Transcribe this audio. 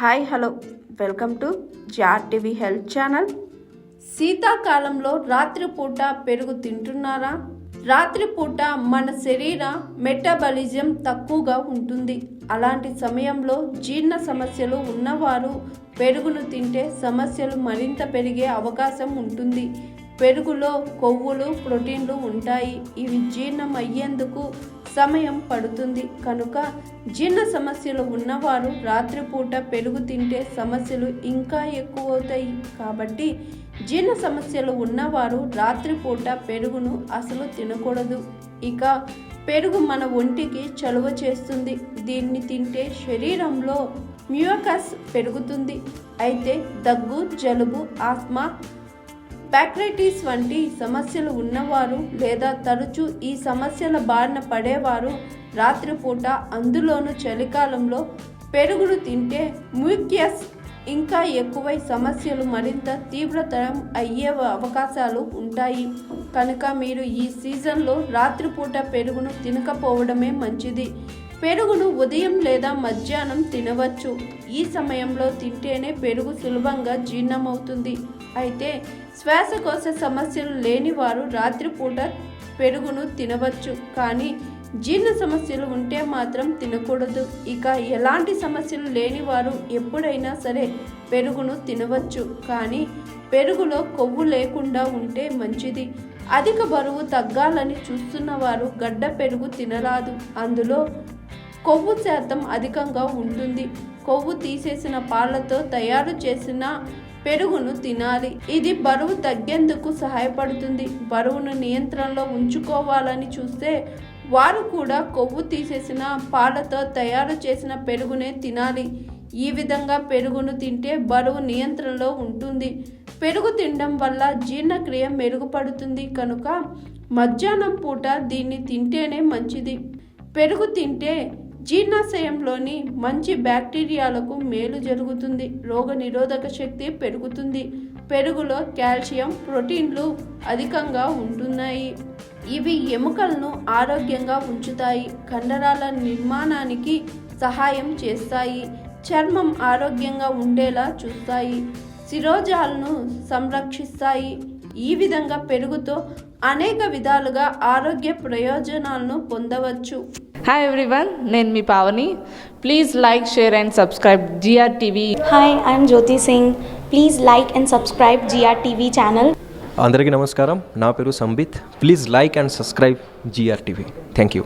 Hi hello welcome to GRTV health channel. శీతాకాలంలో రాత్రిపూట పెరుగు తింటున్నారా? రాత్రిపూట మన శరీర మెటబాలిజం తక్కువగా ఉంటుంది. అలాంటి సమయంలో జీర్ణ సమస్యలు ఉన్నవారు పెరుగును తింటే సమస్యలు మరింత పెరిగే అవకాశం ఉంటుంది. పెరుగులో కొవ్వులు, ప్రోటీన్లు ఉంటాయి. ఇవి జీర్ణం అయ్యేందుకు సమయం పడుతుంది. కనుక జీర్ణ సమస్యలు ఉన్నవారు రాత్రిపూట పెరుగు తింటే సమస్యలు ఇంకా ఎక్కువవుతాయి. కాబట్టి జీర్ణ సమస్యలు ఉన్నవారు రాత్రిపూట పెరుగును అసలు తినకూడదు. ఇక పెరుగు మన ఒంటికి చలువ చేస్తుంది. దీన్ని తింటే శరీరంలో మ్యూకస్ పెరుగుతుంది. అయితే దగ్గు, జలుబు, ఆస్మా, బ్రాంకైటిస్ వంటి సమస్యలు ఉన్నవారు లేదా తరచూ ఈ సమస్యల బారిన పడేవారు రాత్రిపూట, అందులోనూ చలికాలంలో పెరుగును తింటే మ్యూకస్ ఇంకా ఎక్కువై సమస్యలు మరింత తీవ్రతరం అయ్యే అవకాశాలు ఉంటాయి. కనుక మీరు ఈ సీజన్లో రాత్రిపూట పెరుగును తినకపోవడమే మంచిది. పెరుగును ఉదయం లేదా మధ్యాహ్నం తినవచ్చు. ఈ సమయంలో తింటేనే పెరుగు సులభంగా జీర్ణమవుతుంది. అయితే శ్వాసకోశ సమస్యలు లేని వారు రాత్రిపూట పెరుగును తినవచ్చు, కానీ జీర్ణ సమస్యలు ఉంటే మాత్రం తినకూడదు. ఇక ఎలాంటి సమస్యలు లేని వారు ఎప్పుడైనా సరే పెరుగును తినవచ్చు, కానీ పెరుగులో కొవ్వు లేకుండా ఉంటే మంచిది. అధిక బరువు తగ్గాలని చూస్తున్న వారు గడ్డ పెరుగు తినరాదు. అందులో కొవ్వు శాతం అధికంగా ఉంటుంది. కొవ్వు తీసేసిన పాలతో తయారు చేసిన పెరుగును తినాలి. ఇది బరువు తగ్గేందుకు సహాయపడుతుంది. బరువును నియంత్రణలో ఉంచుకోవాలని చూస్తే వారు కూడా కొవ్వు తీసేసిన పాలతో తయారు చేసిన పెరుగునే తినాలి. ఈ విధంగా పెరుగును తింటే బరువు నియంత్రణలో ఉంటుంది. పెరుగు తినడం వల్ల జీర్ణక్రియ మెరుగుపడుతుంది. కనుక మధ్యాహ్నం పూట దీన్ని తింటేనే మంచిది. పెరుగు తింటే జీర్ణాశయంలోని మంచి బ్యాక్టీరియాలకు మేలు జరుగుతుంది. రోగనిరోధక శక్తి పెరుగుతుంది. పెరుగులో కాల్షియం, ప్రోటీన్లు అధికంగా ఉంటున్నాయి. ఇవి ఎముకలను ఆరోగ్యంగా ఉంచుతాయి. కండరాల నిర్మాణానికి సహాయం చేస్తాయి. చర్మం ఆరోగ్యంగా ఉండేలా చూస్తాయి. శిరోజాలను సంరక్షిస్తాయి. ఈ విధంగా పెరుగుతో అనేక విధాలుగా ఆరోగ్య ప్రయోజనాలను పొందవచ్చు. హాయ్ ఎవ్రీవన్, నేను మీ Pavani. Please like, share and subscribe GRTV. Hi, I'm Jyoti Singh. Please like and subscribe GRTV channel. అందరికీ నమస్కారం. నా పేరు Sambit. Please like and subscribe GRTV. Thank you.